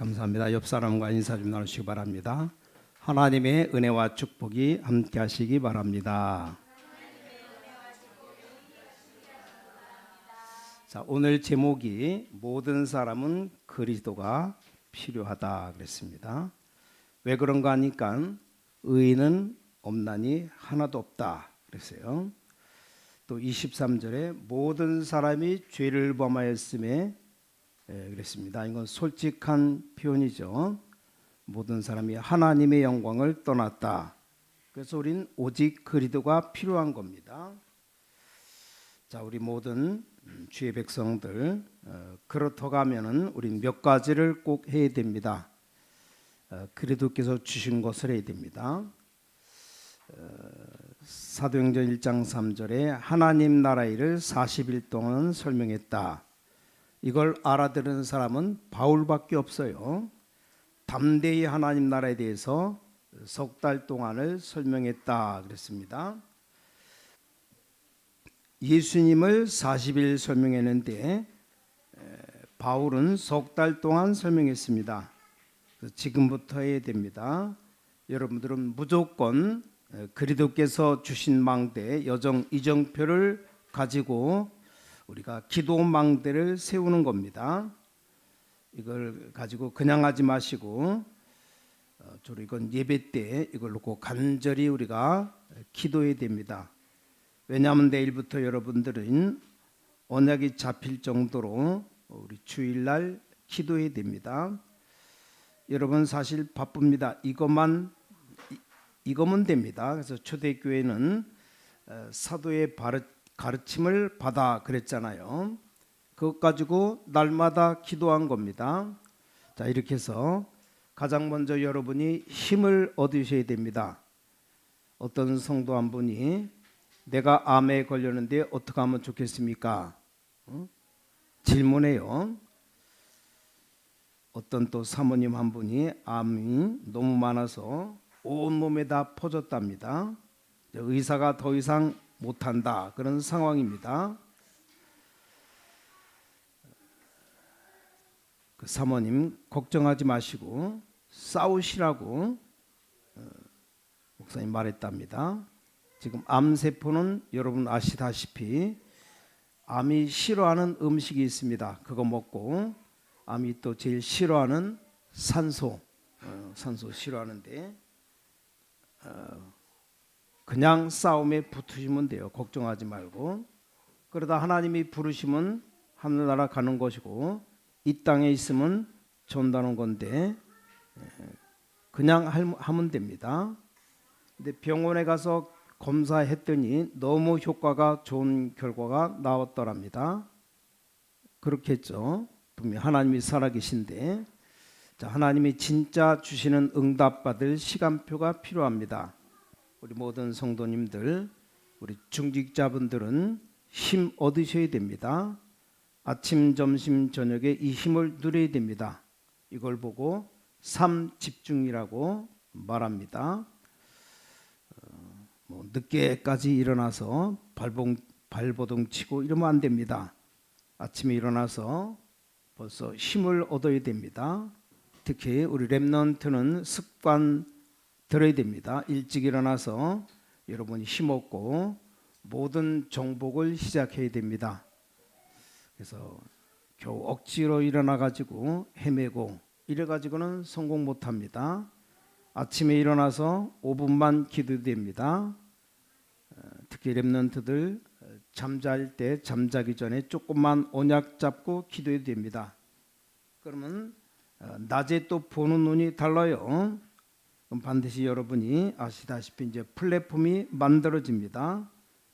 감사합니다. 옆 사람과 인사 좀 나누시기 바랍니다. 하나님의 은혜와 축복이 함께 하시기 바랍니다. 자, 오늘 제목이 모든 사람은 그리스도가 필요하다 그랬습니다. 왜 그런가 하니까 의인은 없나니 하나도 없다 그랬어요. 또 23절에 모든 사람이 죄를 범하였음에 그랬습니다. 이건 솔직한 표현이죠. 모든 사람이 하나님의 영광을 떠났다. 그래서 우린 오직 그리스도가 필요한 겁니다. 자, 우리 모든 주의 백성들 그렇다고 하면은 우린 몇 가지를 꼭 해야 됩니다. 그리스도께서 주신 것을 해야 됩니다. 사도행전 1장 3절에 하나님 나라 일을 40일 동안 설명했다. 이걸 알아들은 사람은 바울밖에 없어요. 담대히 하나님 나라에 대해서 석 달 동안을 설명했다 그랬습니다. 예수님을 40일 설명했는데 바울은 석 달 동안 설명했습니다. 지금부터 해야 됩니다. 여러분들은 무조건 그리스도께서 주신 망대 여정 이정표를 가지고 우리가 기도 망대를 세우는 겁니다. 이걸 가지고 그냥 하지 마시고 주로 이건 예배 때 이걸 놓고 간절히 우리가 기도해야 됩니다. 왜냐하면 내일부터 여러분들은 언약이 잡힐 정도로 우리 주일날 기도해야 됩니다. 여러분 사실 바쁩니다. 이거면 됩니다. 그래서 초대교회는 사도의 가르침을 받아 그랬잖아요. 그것 가지고 날마다 기도한 겁니다. 자, 이렇게 해서 가장 먼저 여러분이 힘을 얻으셔야 됩니다. 어떤 성도 한 분이 내가 암에 걸렸는데 어떻게 하면 좋겠습니까? 질문해요. 어떤 또 사모님 한 분이 암이 너무 많아서 온몸에 다 퍼졌답니다. 의사가 더 이상 못한다 그런 상황입니다. 그 사모님 걱정하지 마시고 싸우시라고 목사님 말했답니다. 지금 암세포는 여러분 아시다시피 암이 싫어하는 음식이 있습니다. 그거 먹고 암이 또 제일 싫어하는 산소 싫어하는데 그냥 싸움에 붙으시면 돼요. 걱정하지 말고. 그러다 하나님이 부르시면 하늘나라 가는 것이고 이 땅에 있으면 전다는 건데 그냥 하면 됩니다. 근데 병원에 가서 검사했더니 너무 효과가 좋은 결과가 나왔더랍니다. 그렇겠죠. 분명히 하나님이 살아계신데 자, 하나님이 진짜 주시는 응답받을 시간표가 필요합니다. 우리 모든 성도님들, 우리 중직자분들은 힘 얻으셔야 됩니다. 아침, 점심, 저녁에 이 힘을 누려야 됩니다. 이걸 보고 삶 집중이라고 말합니다. 늦게까지 일어나서 발버둥 치고 이러면 안 됩니다. 아침에 일어나서 벌써 힘을 얻어야 됩니다. 특히 우리 렘넌트는 습관 들어야 됩니다. 일찍 일어나서 여러분이 힘없고 모든 정복을 시작해야 됩니다. 그래서 겨우 억지로 일어나 가지고 헤매고 이래 가지고는 성공 못합니다. 아침에 일어나서 5분만 기도됩니다. 특히 렘넌트들 잠잘 때 잠자기 전에 조금만 언약 잡고 기도해야 됩니다. 그러면 낮에 또 보는 눈이 달라요. 그럼 반드시 여러분이 아시다시피 이제 플랫폼이 만들어집니다.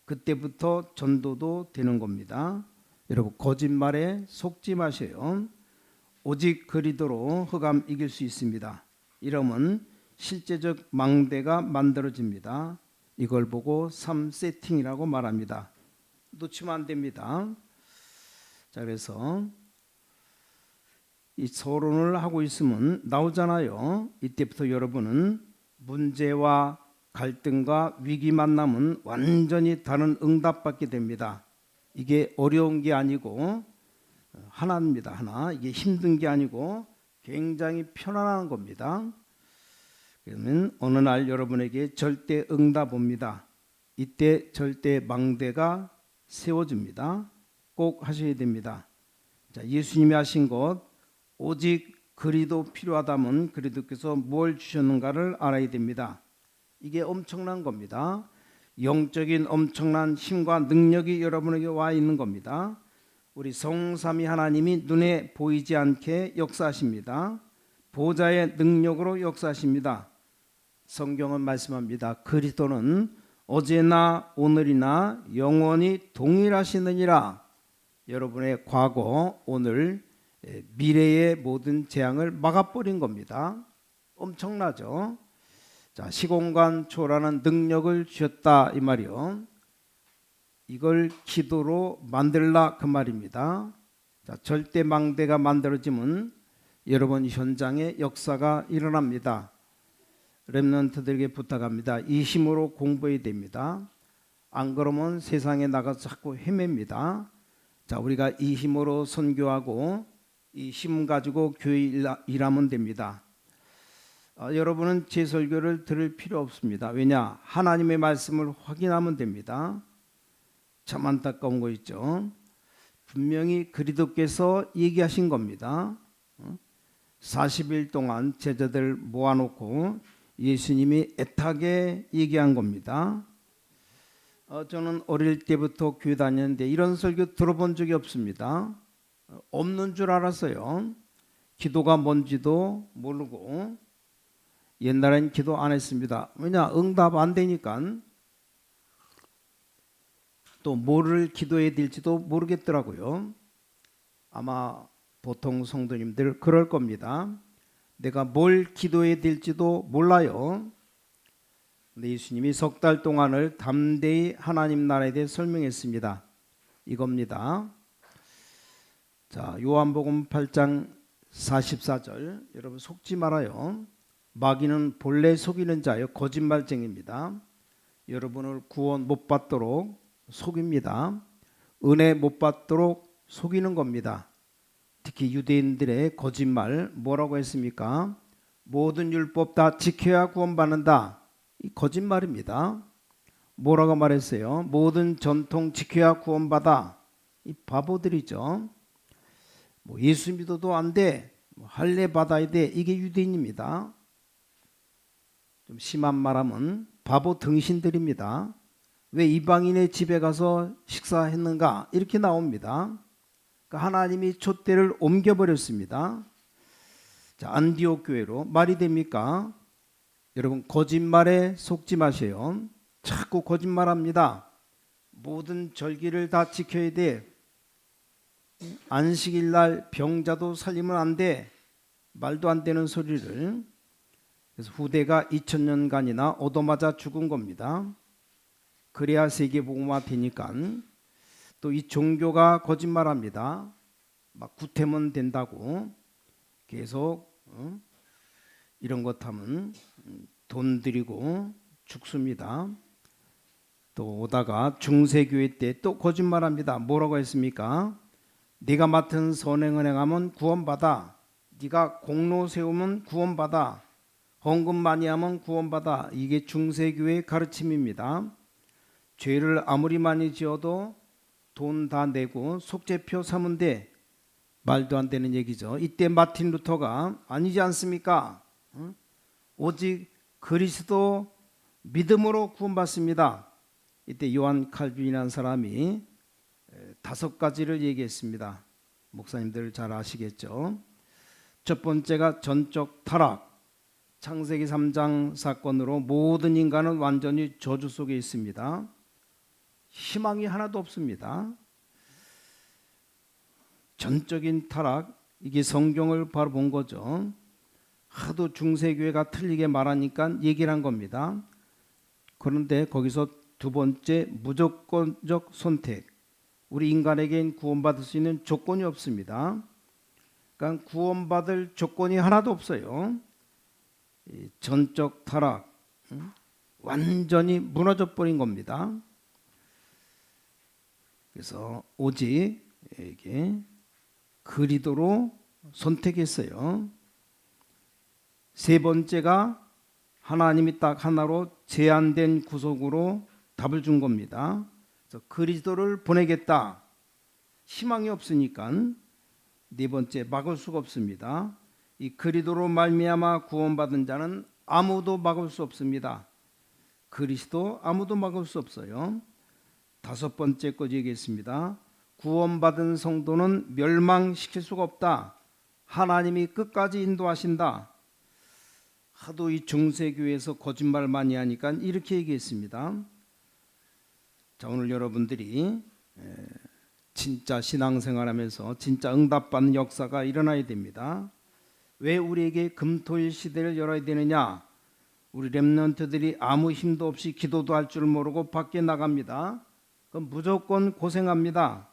그때부터 전도도 되는 겁니다. 여러분 거짓말에 속지 마세요. 오직 그리스도로 흑암 이길 수 있습니다. 이러면 실제적 망대가 만들어집니다. 이걸 보고 삶 세팅이라고 말합니다. 놓치면 안 됩니다. 자, 그래서 이 서론을 하고 있으면 나오잖아요. 이때부터 여러분은 문제와 갈등과 위기 만나면 완전히 다른 응답받게 됩니다. 이게 어려운 게 아니고 하나입니다. 하나. 이게 힘든 게 아니고 굉장히 편안한 겁니다. 그러면 어느 날 여러분에게 절대 응답 옵니다. 이때 절대 망대가 세워집니다. 꼭 하셔야 됩니다. 자, 예수님이 하신 것, 오직 그리도 필요하다면 그리도께서 뭘 주셨는가를 알아야 됩니다. 이게 엄청난 겁니다. 영적인 엄청난 힘과 능력이 여러분에게 와 있는 겁니다. 우리 성삼위 하나님이 눈에 보이지 않게 역사하십니다. 보좌의 능력으로 역사하십니다. 성경은 말씀합니다. 그리스도는 어제나 오늘이나 영원히 동일하시느니라. 여러분의 과거, 오늘, 미래의 모든 재앙을 막아버린 겁니다. 엄청나죠? 자, 시공간 초월하는 능력을 주셨다 이 말이요. 이걸 기도로 만들라 그 말입니다. 자, 절대 망대가 만들어지면 여러분 현장에 역사가 일어납니다. 렘넌트들에게 부탁합니다. 이 힘으로 공부해야 됩니다. 안 그러면 세상에 나가서 자꾸 헤맵니다. 자, 우리가 이 힘으로 선교하고 이 힘 가지고 교회 일하면 됩니다. 여러분은 제 설교를 들을 필요 없습니다. 왜냐? 하나님의 말씀을 확인하면 됩니다. 참 안타까운 거 있죠. 분명히 그리스도께서 얘기하신 겁니다. 40일 동안 제자들 모아놓고 예수님이 애타게 얘기한 겁니다. 저는 어릴 때부터 교회 다녔는데 이런 설교 들어본 적이 없습니다. 없는 줄 알았어요. 기도가 뭔지도 모르고 옛날엔 기도 안 했습니다. 왜냐? 응답 안 되니까. 또 뭐를 기도해야 될지도 모르겠더라고요. 아마 보통 성도님들 그럴 겁니다. 내가 뭘 기도해야 될지도 몰라요. 근데 예수님이 석 달 동안을 담대히 하나님 나라에 대해 설명했습니다. 이겁니다. 자, 요한복음 8장 44절. 여러분 속지 말아요. 마귀는 본래 속이는 자요 거짓말쟁입니다. 여러분을 구원 못 받도록 속입니다. 은혜 못 받도록 속이는 겁니다. 특히 유대인들의 거짓말 뭐라고 했습니까? 모든 율법 다 지켜야 구원받는다. 이 거짓말입니다. 뭐라고 말했어요? 모든 전통 지켜야 구원받아. 이 바보들이죠. 뭐 예수 믿어도 안 돼. 할례 받아야 돼. 이게 유대인입니다. 좀 심한 말하면 바보 등신들입니다. 왜 이방인의 집에 가서 식사했는가? 이렇게 나옵니다. 그러니까 하나님이 촛대를 옮겨버렸습니다. 자, 안디옥 교회로 말이 됩니까? 여러분 거짓말에 속지 마세요. 자꾸 거짓말합니다. 모든 절기를 다 지켜야 돼. 안식일 날 병자도 살리면 안 돼. 말도 안 되는 소리를. 그래서 후대가 2000년간이나 얻어맞아 죽은 겁니다. 그래야 세계복음화 되니까. 또 이 종교가 거짓말합니다. 막 구태면 된다고 계속 이런 것 하면 돈 들이고 죽습니다. 또 오다가 중세교회 때 또 거짓말합니다. 뭐라고 했습니까? 네가 맡은 선행을 행하면 구원받아. 네가 공로 세우면 구원받아. 헌금 많이 하면 구원받아. 이게 중세교회의 가르침입니다. 죄를 아무리 많이 지어도 돈 다 내고 속죄표 사면 돼. 말도 안 되는 얘기죠. 이때 마틴 루터가 아니지 않습니까? 오직 그리스도 믿음으로 구원받습니다. 이때 요한 칼빈이라는 사람이 5가지를 얘기했습니다. 목사님들 잘 아시겠죠? 첫 번째가 전적 타락. 창세기 3장 사건으로 모든 인간은 완전히 저주 속에 있습니다. 희망이 하나도 없습니다. 전적인 타락, 이게 성경을 바로 본 거죠. 하도 중세교회가 틀리게 말하니까 얘기를 한 겁니다. 그런데 거기서 두 번째, 무조건적 선택. 우리 인간에겐 구원받을 수 있는 조건이 없습니다. 그러니까 구원받을 조건이 하나도 없어요. 전적 타락, 완전히 무너져 버린 겁니다. 그래서 오직 이게 그리스도로 선택했어요. 세 번째가 하나님이 딱 하나로 제한된 구속으로 답을 준 겁니다. 그래서 그리스도를 보내겠다. 희망이 없으니까 네 번째 막을 수가 없습니다. 이 그리스도로 말미암아 구원받은 자는 아무도 막을 수 없습니다. 그리스도 아무도 막을 수 없어요. 다섯 번째 거 얘기했습니다. 구원받은 성도는 멸망시킬 수가 없다. 하나님이 끝까지 인도하신다. 하도 이 중세교회에서 거짓말 많이 하니까 이렇게 얘기했습니다. 자, 오늘 여러분들이 진짜 신앙생활하면서 진짜 응답받는 역사가 일어나야 됩니다. 왜 우리에게 금토일 시대를 열어야 되느냐? 우리 렘넌트들이 아무 힘도 없이 기도도 할 줄 모르고 밖에 나갑니다. 그럼 무조건 고생합니다.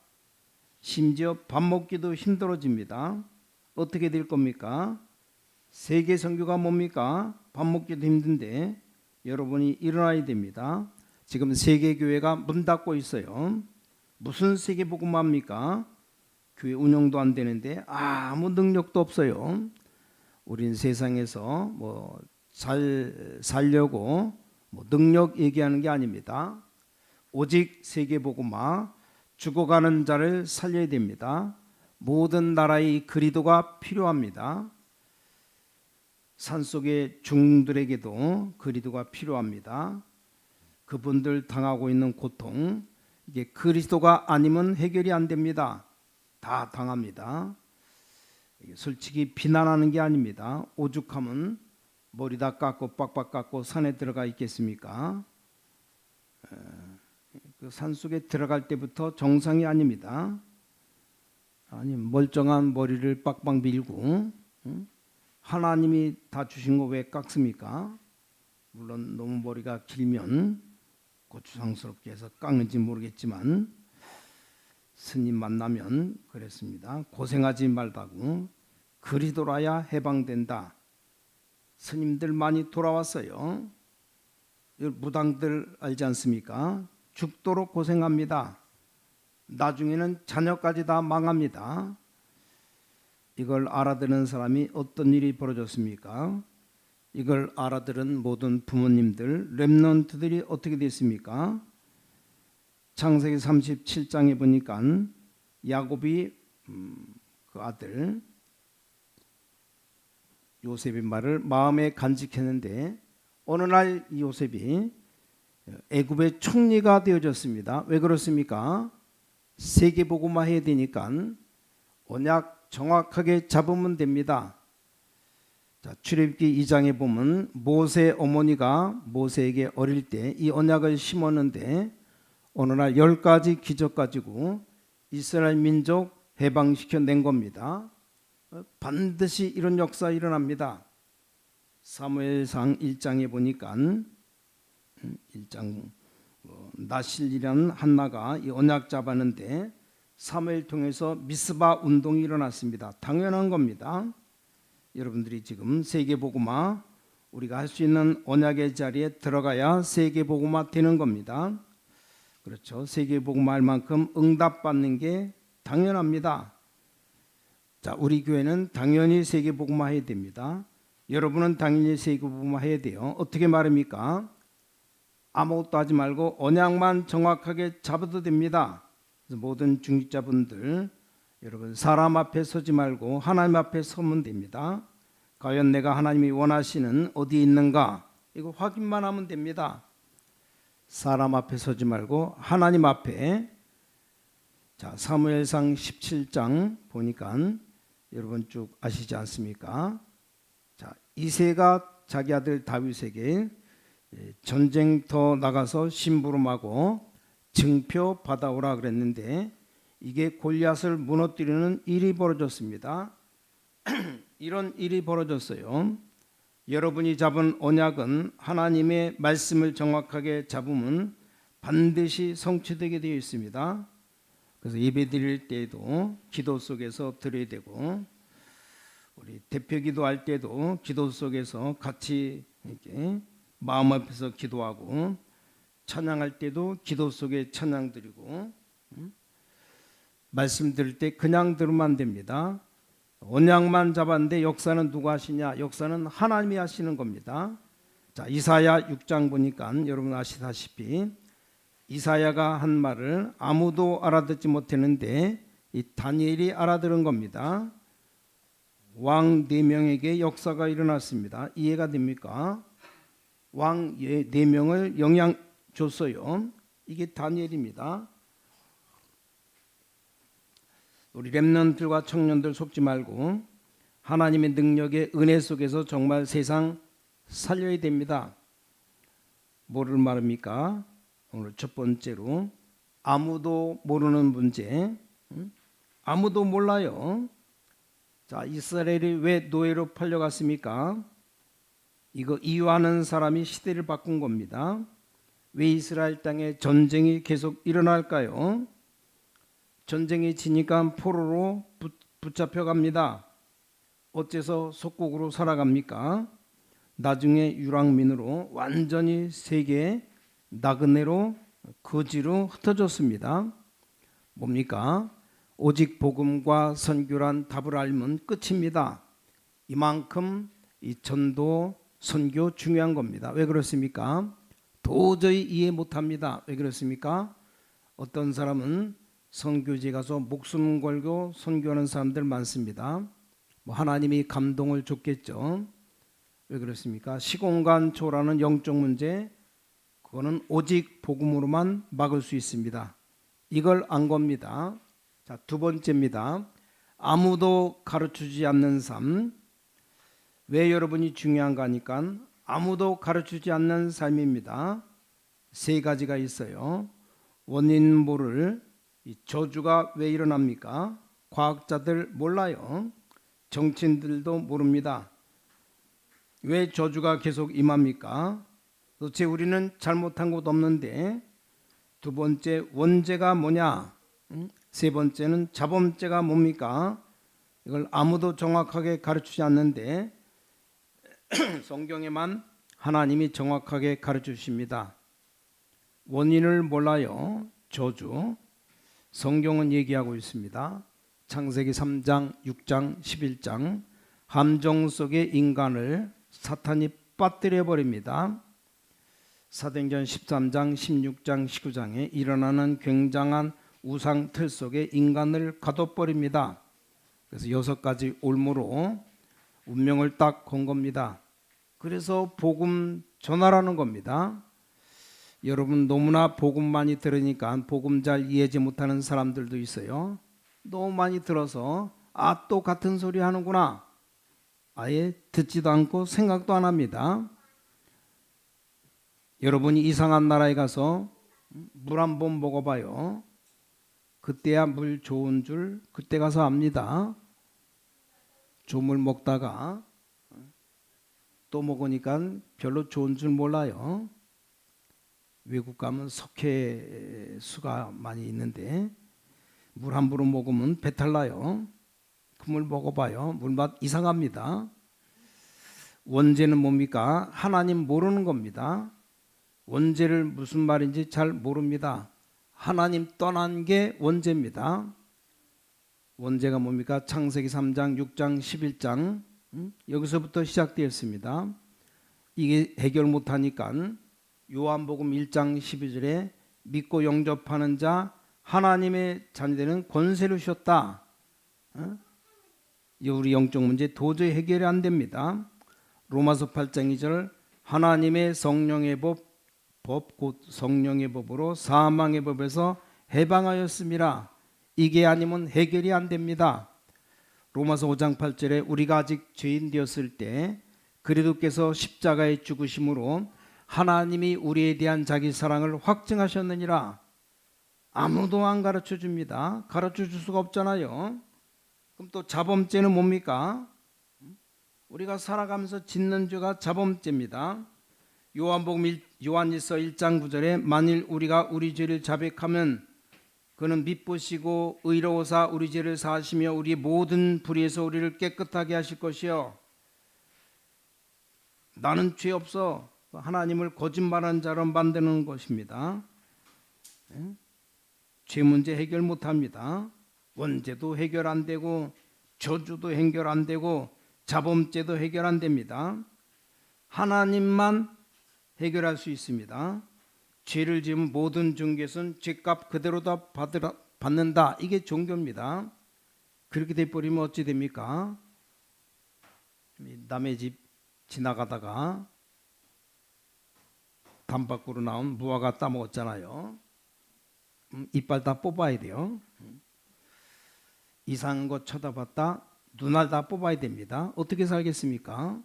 심지어 밥 먹기도 힘들어집니다. 어떻게 될 겁니까? 세계 선교가 뭡니까? 밥 먹기도 힘든데 여러분이 일어나야 됩니다. 지금 세계교회가 문 닫고 있어요. 무슨 세계복음화입니까? 교회 운영도 안 되는데 아무 능력도 없어요. 우린 세상에서 잘 살려고 능력 얘기하는 게 아닙니다. 오직 세계복음화, 죽어가는 자를 살려야 됩니다. 모든 나라의 그리도가 필요합니다. 산속의 중들에게도 그리도가 필요합니다. 그분들 당하고 있는 고통, 이게 그리스도가 아니면 해결이 안 됩니다. 다 당합니다. 솔직히 비난하는 게 아닙니다. 오죽하면 머리 다 깎고 빡빡 깎고 산에 들어가 있겠습니까? 그 산속에 들어갈 때부터 정상이 아닙니다. 아니 멀쩡한 머리를 빡빡 밀고 하나님이 다 주신 거 왜 깎습니까? 물론 너무 머리가 길면 고추장스럽게 해서 깎는지 모르겠지만 스님 만나면 그랬습니다. 고생하지 말다고 그리스도라야 해방된다. 스님들 많이 돌아왔어요. 무당들 알지 않습니까? 죽도록 고생합니다. 나중에는 자녀까지 다 망합니다. 이걸 알아듣는 사람이 어떤 일이 벌어졌습니까? 이걸 알아들은 모든 부모님들, 렘넌트들이 어떻게 됐습니까? 창세기 37장에 보니까 야곱이 그 아들 요셉의 말을 마음에 간직했는데 어느 날 이 요셉이 애굽의 총리가 되어졌습니다. 왜 그렇습니까? 세계복음화 해야 되니까 언약 정확하게 잡으면 됩니다. 자, 출애굽기 2장에 보면 모세 어머니가 모세에게 어릴 때 이 언약을 심었는데 어느 날 10가지 기적 가지고 이스라엘 민족 해방시켜 낸 겁니다. 반드시 이런 역사 일어납니다. 사무엘상 1장에 보니까 1장 나실이라는 한나가 이 언약 잡았는데 사무엘 통해서 미스바 운동이 일어났습니다. 당연한 겁니다. 여러분들이 지금 세계복음화 우리가 할 수 있는 언약의 자리에 들어가야 세계복음화 되는 겁니다. 그렇죠. 세계복음화 할 만큼 응답받는 게 당연합니다. 자, 우리 교회는 당연히 세계복음화 해야 됩니다. 여러분은 당연히 세계복음화 해야 돼요. 어떻게 말합니까? 아무것도 하지 말고 언약만 정확하게 잡아도 됩니다. 그래서 모든 중직자분들 여러분 사람 앞에 서지 말고 하나님 앞에 서면 됩니다. 과연 내가 하나님이 원하시는 어디에 있는가 이거 확인만 하면 됩니다. 사람 앞에 서지 말고 하나님 앞에. 자, 사무엘상 17장 보니까 여러분 쭉 아시지 않습니까? 자, 이새가 자기 아들 다윗에게 전쟁터 나가서 심부름하고 증표 받아오라 그랬는데 이게 골리앗을 무너뜨리는 일이 벌어졌습니다. 이런 일이 벌어졌어요. 여러분이 잡은 언약은 하나님의 말씀을 정확하게 잡으면 반드시 성취되게 되어 있습니다. 그래서 예배 드릴 때도 기도 속에서 드려야 되고 우리 대표 기도할 때도 기도 속에서 같이 이렇게 마음 앞에서 기도하고 찬양할 때도 기도 속에 찬양 드리고 말씀 들을 때 그냥 들으면 안 됩니다. 언약만 잡았는데 역사는 누가 하시냐? 역사는 하나님이 하시는 겁니다. 자, 이사야 6장 보니까 여러분 아시다시피 이사야가 한 말을 아무도 알아듣지 못했는데 이 다니엘이 알아들은 겁니다. 왕 4명에게 역사가 일어났습니다. 이해가 됩니까? 왕 4명을 영향 줬어요. 이게 다니엘입니다. 우리 렘넌트들과 청년들 속지 말고 하나님의 능력의 은혜 속에서 정말 세상 살려야 됩니다. 뭐를 말합니까? 오늘 첫 번째로 아무도 모르는 문제. 아무도 몰라요. 자, 이스라엘이 왜 노예로 팔려갔습니까? 이거 이유하는 사람이 시대를 바꾼 겁니다. 왜 이스라엘 땅에 전쟁이 계속 일어날까요? 전쟁이 지니까 포로로 붙잡혀갑니다. 어째서 속국으로 살아갑니까? 나중에 유랑민으로 완전히 세계 나그네로 거지로 흩어졌습니다. 뭡니까? 오직 복음과 선교란 답을 알면 끝입니다. 이만큼 이 전도 선교 중요한 겁니다. 왜 그렇습니까? 도저히 이해 못합니다. 왜 그렇습니까? 어떤 사람은 선교지에 가서 목숨 걸고 선교하는 사람들 많습니다. 뭐 하나님이 감동을 줬겠죠. 왜 그렇습니까? 시공간 초라는 영적 문제, 그거는 오직 복음으로만 막을 수 있습니다. 이걸 안 겁니다. 자, 두 번째입니다. 아무도 가르쳐주지 않는 삶. 왜 여러분이 중요한가 하니까 아무도 가르쳐주지 않는 삶입니다. 세 가지가 있어요. 원인 모를 이 저주가 왜 일어납니까? 과학자들 몰라요. 정치인들도 모릅니다. 왜 저주가 계속 임합니까? 도대체 우리는 잘못한 것 없는데. 두 번째, 원죄가 뭐냐? 세 번째는 자범죄가 뭡니까? 이걸 아무도 정확하게 가르치지 않는데 성경에만 하나님이 정확하게 가르쳐 주십니다. 원인을 몰라요. 저주. 성경은 얘기하고 있습니다. 창세기 3장, 6장, 11장 함정 속의 인간을 사탄이 빠뜨려 버립니다. 사도행전 13장, 16장, 19장에 일어나는 굉장한 우상 틀 속에 인간을 가둬버립니다. 그래서 6가지 올무로 운명을 딱 건 겁니다. 그래서 복음 전하라는 겁니다. 여러분 너무나 복음 많이 들으니까 복음 잘 이해하지 못하는 사람들도 있어요. 너무 많이 들어서 또 같은 소리 하는구나. 아예 듣지도 않고 생각도 안 합니다. 여러분이 이상한 나라에 가서 물 한 번 먹어봐요. 그때야 물 좋은 줄 그때 가서 압니다. 좋은 물 먹다가 또 먹으니까 별로 좋은 줄 몰라요. 외국 가면 석회수가 많이 있는데 물 함부로 먹으면 배탈 나요. 그 물 먹어봐요. 물맛 이상합니다. 원죄는 뭡니까? 하나님 모르는 겁니다. 원죄를 무슨 말인지 잘 모릅니다. 하나님 떠난 게 원죄입니다. 원죄가 뭡니까? 창세기 3장, 6장, 11장 여기서부터 시작되었습니다. 이게 해결 못하니까 요한복음 1장 12절에 믿고 영접하는 자 하나님의 자녀되는 권세를 주셨다. 우리 영적 문제 도저히 해결이 안 됩니다. 로마서 8장 2절 하나님의 성령의 법 곧 성령의 법으로 사망의 법에서 해방하였습니다. 이게 아니면 해결이 안 됩니다. 로마서 5장 8절에 우리가 아직 죄인 되었을 때 그리스도께서 십자가에 죽으심으로 하나님이 우리에 대한 자기 사랑을 확증하셨느니라. 아무도 안 가르쳐 줍니다. 가르쳐 줄 수가 없잖아요. 그럼 또 자범죄는 뭡니까? 우리가 살아가면서 짓는 죄가 자범죄입니다. 요한일서 1장 9절에 만일 우리가 우리 죄를 자백하면 그는 미쁘시고 의로우사 우리 죄를 사하시며 우리 모든 불의에서 우리를 깨끗하게 하실 것이요. 나는 죄 없어. 하나님을 거짓말하는 자로 만드는 것입니다. 죄 문제 해결 못합니다. 원죄도 해결 안 되고 저주도 해결 안 되고 자범죄도 해결 안 됩니다. 하나님만 해결할 수 있습니다. 죄를 지은 모든 종교에서는 죄값 그대로 다 받는다. 이게 종교입니다. 그렇게 돼버리면 어찌 됩니까? 남의 집 지나가다가 담 밖으로 나온 무화과 따먹었잖아요. 이빨 다 뽑아야 돼요. 이상한 거 쳐다봤다 눈알 다 뽑아야 됩니다. 어떻게 살겠습니까?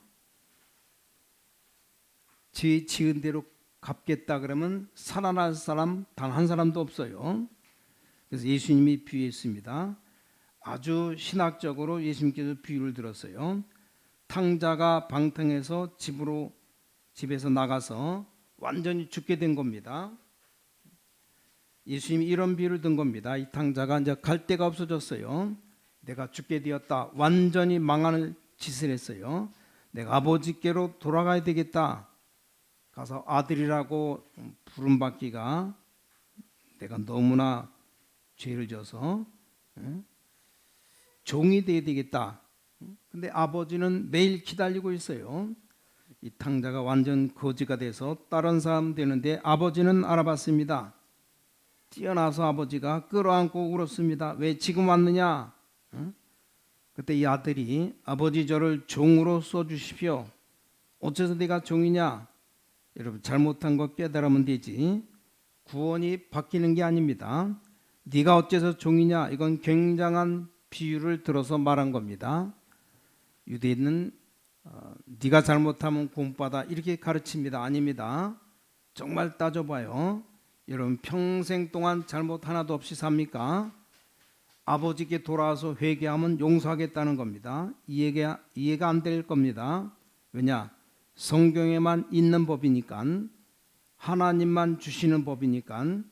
죄 지은 대로 갚겠다 그러면 살아날 사람 단 한 사람도 없어요. 그래서 예수님이 비유했습니다. 아주 신학적으로 예수님께서 비유를 들었어요. 탕자가 방탕해서 집에서 나가서 완전히 죽게 된 겁니다. 예수님이 이런 비유를 든 겁니다. 이 탕자가 이제 갈 데가 없어졌어요. 내가 죽게 되었다. 완전히 망하는 짓을 했어요. 내가 아버지께로 돌아가야 되겠다. 가서 아들이라고 부름받기가 내가 너무나 죄를 져서 종이 되어야 되겠다. 근데 아버지는 매일 기다리고 있어요. 이 탕자가 완전 거지가 돼서 다른 사람 되는데 아버지는 알아봤습니다. 뛰어나서 아버지가 끌어안고 울었습니다. 왜 지금 왔느냐? 그때 이 아들이 아버지 저를 종으로 써주십시오. 어째서 내가 종이냐? 여러분 잘못한 거 깨달으면 되지 구원이 바뀌는 게 아닙니다. 네가 어째서 종이냐? 이건 굉장한 비유를 들어서 말한 겁니다. 유대인은 네가 잘못하면 구원받아 이렇게 가르칩니다. 아닙니다. 정말 따져봐요. 여러분 평생 동안 잘못 하나도 없이 삽니까? 아버지께 돌아와서 회개하면 용서하겠다는 겁니다. 이해가 안 될 겁니다. 왜냐? 성경에만 있는 법이니까, 하나님만 주시는 법이니까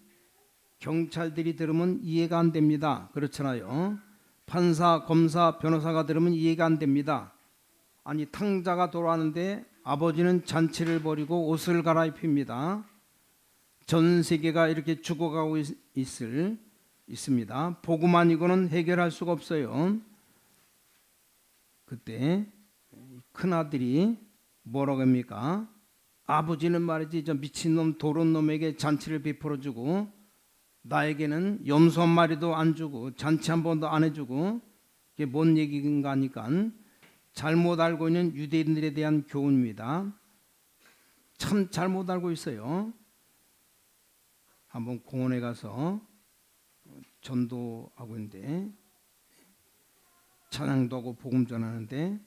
경찰들이 들으면 이해가 안 됩니다. 그렇잖아요. 판사, 검사, 변호사가 들으면 이해가 안 됩니다. 아니 탕자가 돌아왔는데 아버지는 잔치를 벌이고 옷을 갈아입힙니다. 전 세계가 이렇게 죽어가고 있습니다. 복음 아니고는 해결할 수가 없어요. 그때 큰아들이 뭐라고 합니까? 아버지는 말이지 저 미친놈 도련놈에게 잔치를 베풀어주고 나에게는 염소 한 마리도 안 주고 잔치 한 번도 안 해주고 이게 뭔 얘기인가 하니까 잘못 알고 있는 유대인들에 대한 교훈입니다. 참 잘못 알고 있어요. 한번 공원에 가서 전도하고 있는데 찬양도 하고 복음 전하는데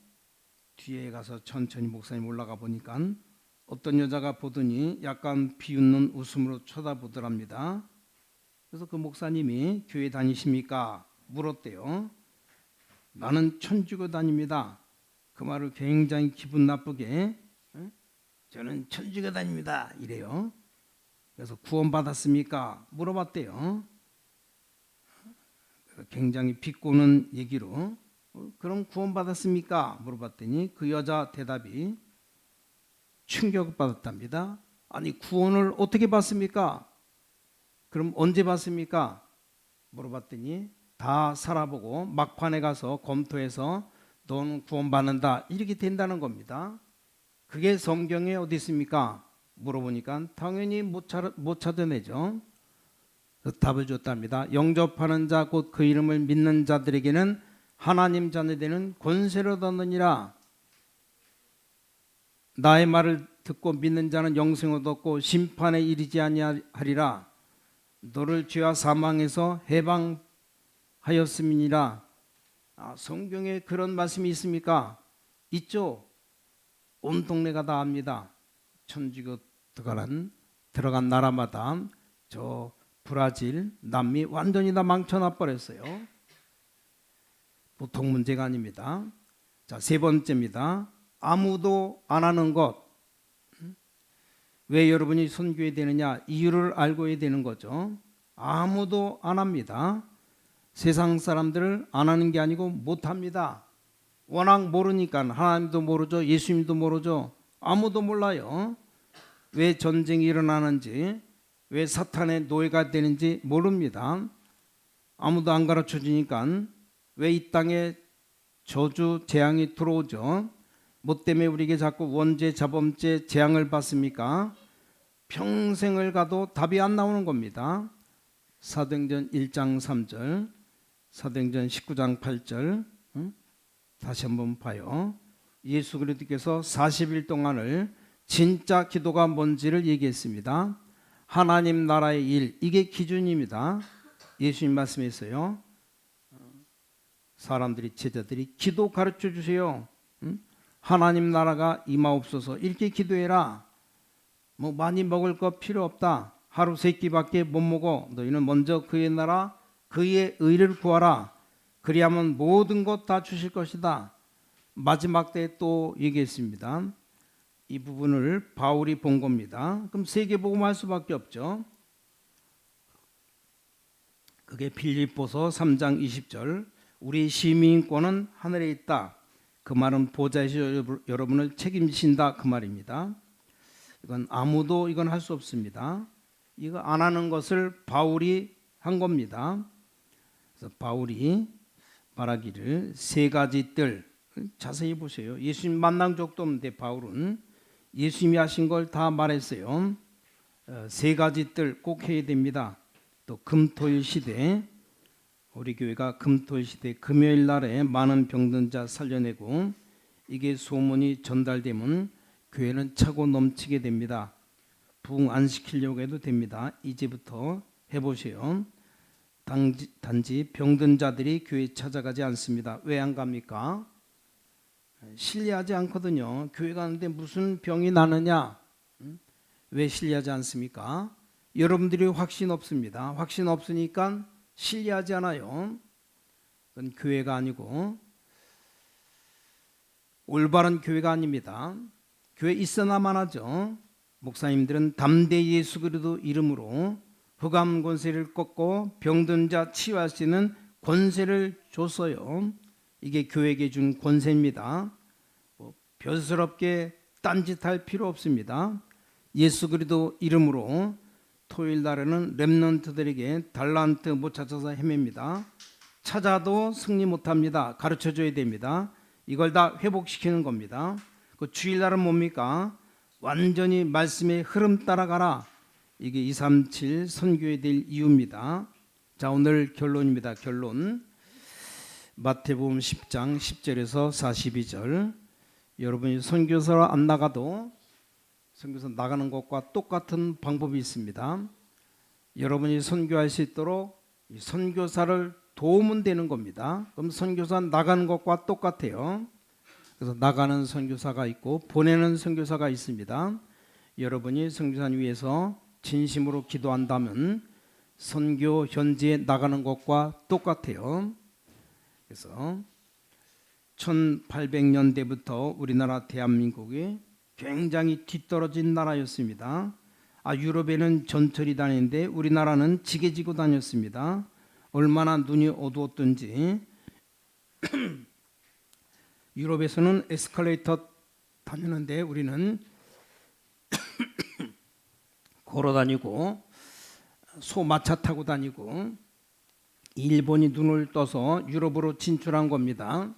뒤에 가서 천천히 목사님 올라가 보니까 어떤 여자가 보더니 약간 비웃는 웃음으로 쳐다보더랍니다. 그래서 그 목사님이 교회 다니십니까? 물었대요. 나는 천주교 다닙니다. 그 말을 굉장히 기분 나쁘게 저는 천주교 다닙니다 이래요. 그래서 구원받았습니까? 물어봤대요. 굉장히 비꼬는 얘기로 그럼 구원받았습니까? 물어봤더니 그 여자 대답이 충격받았답니다. 아니 구원을 어떻게 받습니까? 그럼 언제 받습니까? 물어봤더니 다 살아보고 막판에 가서 검토해서 너는 구원받는다 이렇게 된다는 겁니다. 그게 성경에 어디 있습니까? 물어보니까 당연히 못 찾아내죠. 답을 줬답니다. 영접하는 자 곧 그 이름을 믿는 자들에게는 하나님 자녀되는 권세를 얻느니라. 나의 말을 듣고 믿는 자는 영생을 얻고 심판에 이르지 아니하리라. 너를 죄와 사망에서 해방하였음이니라. 성경에 그런 말씀이 있습니까? 있죠. 온 동네가 다 압니다. 천주교 들어간 나라마다 저 브라질, 남미 완전히 다 망쳐놔 버렸어요. 보통 문제가 아닙니다. 자, 세 번째입니다. 아무도 안 하는 것. 왜 여러분이 선교해야 되느냐? 이유를 알고 해야 되는 거죠. 아무도 안 합니다. 세상 사람들을 안 하는 게 아니고 못 합니다. 워낙 모르니까 하나님도 모르죠. 예수님도 모르죠. 아무도 몰라요. 왜 전쟁이 일어나는지, 왜 사탄의 노예가 되는지 모릅니다. 아무도 안 가르쳐 주니까 왜 이 땅에 저주 재앙이 들어오죠. 뭐 때문에 우리에게 자꾸 원죄 자범죄 재앙을 받습니까? 평생을 가도 답이 안 나오는 겁니다. 사도행전 1장 3절, 사도행전 19장 8절. 다시 한번 봐요. 예수 그리스도께서 40일 동안을 진짜 기도가 뭔지를 얘기했습니다. 하나님 나라의 일, 이게 기준입니다. 예수님 말씀에서요. 사람들이, 제자들이 기도 가르쳐 주세요. 하나님 나라가 임하옵소서, 이렇게 기도해라. 뭐 많이 먹을 거 필요 없다. 하루 3끼밖에 못 먹어. 너희는 먼저 그의 나라, 그의 의를 구하라. 그리하면 모든 것 다 주실 것이다. 마지막 때에 또 얘기했습니다. 이 부분을 바울이 본 겁니다. 그럼 세계복음 할 수밖에 없죠. 그게 빌립보서 3장 20절. 우리 시민권은 하늘에 있다. 그 말은 보좌에서 여러분을 책임진다, 그 말입니다. 이건 아무도 이건 할 수 없습니다. 이거 안 하는 것을 바울이 한 겁니다. 그래서 바울이 말하기를 3가지 뜰, 자세히 보세요. 예수님 만난 적도 없는데 바울은 예수님이 하신 걸 다 말했어요. 3가지 뜰 꼭 해야 됩니다. 또 금토일 시대, 우리 교회가 금토일 시대 금요일 날에 많은 병든 자 살려내고, 이게 소문이 전달되면 교회는 차고 넘치게 됩니다. 부흥 안 시키려고 해도 됩니다. 이제부터 해보세요. 단지 병든 자들이 교회에 찾아가지 않습니다. 왜 안 갑니까? 신뢰하지 않거든요. 교회 가는데 무슨 병이 나느냐? 왜 신뢰하지 않습니까? 여러분들이 확신 없습니다. 확신 없으니까 신뢰하지 않아요. 그건 교회가 아니고 올바른 교회가 아닙니다. 교회 있어나만 하죠. 목사님들은 담대히 예수 그리스도 이름으로 흑암 권세를 꺾고 병든 자 치유할 수 있는 권세를 줬어요. 이게 교회에게 준 권세입니다. 별스럽게 딴짓할 필요 없습니다. 예수 그리스도 이름으로 토요일 날에는 렘넌트들에게 달란트 못 찾아서 헤맵니다. 찾아도 승리 못합니다. 가르쳐줘야 됩니다. 이걸 다 회복시키는 겁니다. 그 주일날은 뭡니까? 완전히 말씀의 흐름 따라가라. 이게 237 선교에 될 이유입니다. 자, 오늘 결론입니다. 결론. 마태복음 10장 10절에서 42절. 여러분이 선교사로 안 나가도 선교사 나가는 것과 똑같은 방법이 있습니다. 여러분이 선교할 수 있도록 이 선교사를 도우면 되는 겁니다. 그럼 선교사 나가는 것과 똑같아요. 그래서 나가는 선교사가 있고 보내는 선교사가 있습니다. 여러분이 선교사를 위해서 진심으로 기도한다면 선교 현지에 나가는 것과 똑같아요. 그래서 1800년대부터 우리나라 대한민국이 굉장히 뒤떨어진 나라였습니다. 유럽에는 전철이 다니는데 우리나라는 지게지고 다녔습니다. 얼마나 눈이 어두웠던지. 유럽에서는 에스컬레이터 다니는데 우리는 걸어 다니고 소마차 타고 다니고, 일본이 눈을 떠서 유럽으로 진출한 겁니다.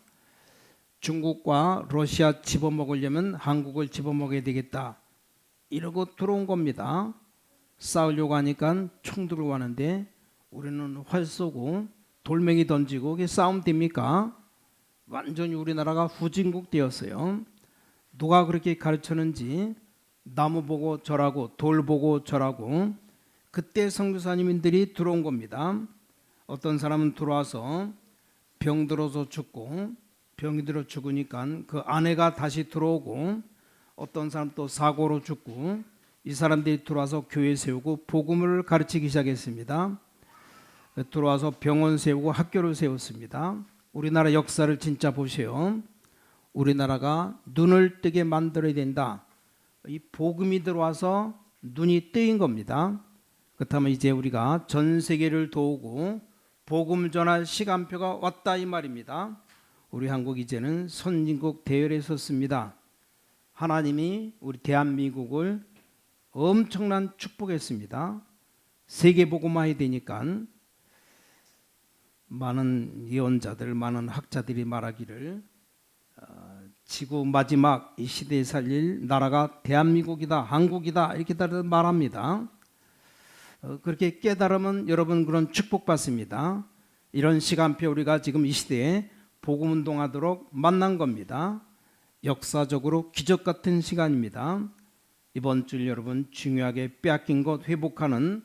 중국과 러시아 집어먹으려면 한국을 집어먹어야 되겠다, 이러고 들어온 겁니다. 싸우려고 하니까 총 들고 하는데 우리는 활 쏘고 돌멩이 던지고, 그게 싸움 됩니까? 완전히 우리나라가 후진국 되었어요. 누가 그렇게 가르쳤는지 나무 보고 절하고 돌 보고 절하고. 그때 선교사님들이 들어온 겁니다. 어떤 사람은 들어와서 병 들어서 죽고, 병이 들어 죽으니까 그 아내가 다시 들어오고, 어떤 사람 또 사고로 죽고, 이 사람들이 들어와서 교회 세우고 복음을 가르치기 시작했습니다. 들어와서 병원 세우고 학교를 세웠습니다. 우리나라 역사를 진짜 보세요. 우리나라가 눈을 뜨게 만들어야 된다. 이 복음이 들어와서 눈이 뜨인 겁니다. 그렇다면 이제 우리가 전 세계를 도우고 복음 전할 시간표가 왔다, 이 말입니다. 우리 한국 이제는 선진국 대열에 섰습니다. 하나님이 우리 대한민국을 엄청난 축복했습니다. 세계 복음화해야 되니까 많은 예언자들, 많은 학자들이 말하기를 지구 마지막 이 시대에 살릴 나라가 대한민국이다, 한국이다 이렇게 다들 말합니다. 그렇게 깨달으면 여러분 그런 축복받습니다. 이런 시간표 우리가 지금 이 시대에 복음 운동하도록 만난 겁니다. 역사적으로 기적 같은 시간입니다. 이번 주 여러분 중요하게 빼앗긴 것 회복하는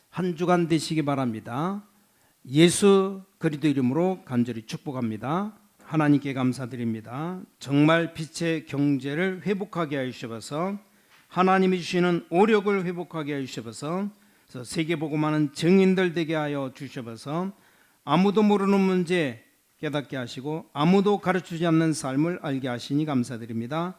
한 주간 되시기 바랍니다. 예수 그리스도 이름으로 간절히 축복합니다. 하나님께 감사드립니다. 정말 빛의 경제를 회복하게 하여 주셔서 하나님이 주시는 오력을 회복하게 하여 주셔서 세계복음하는 증인들 되게 하여 주셔서 아무도 모르는 문제 깨닫게 하시고 아무도 가르치지 않는 삶을 알게 하시니 감사드립니다.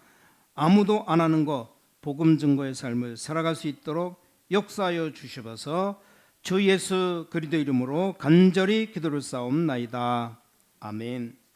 아무도 안 하는 것 복음 증거의 삶을 살아갈 수 있도록 역사하여 주셔서 주 예수 그리스도 이름으로 간절히 기도를 쌓옵나이다. 아멘.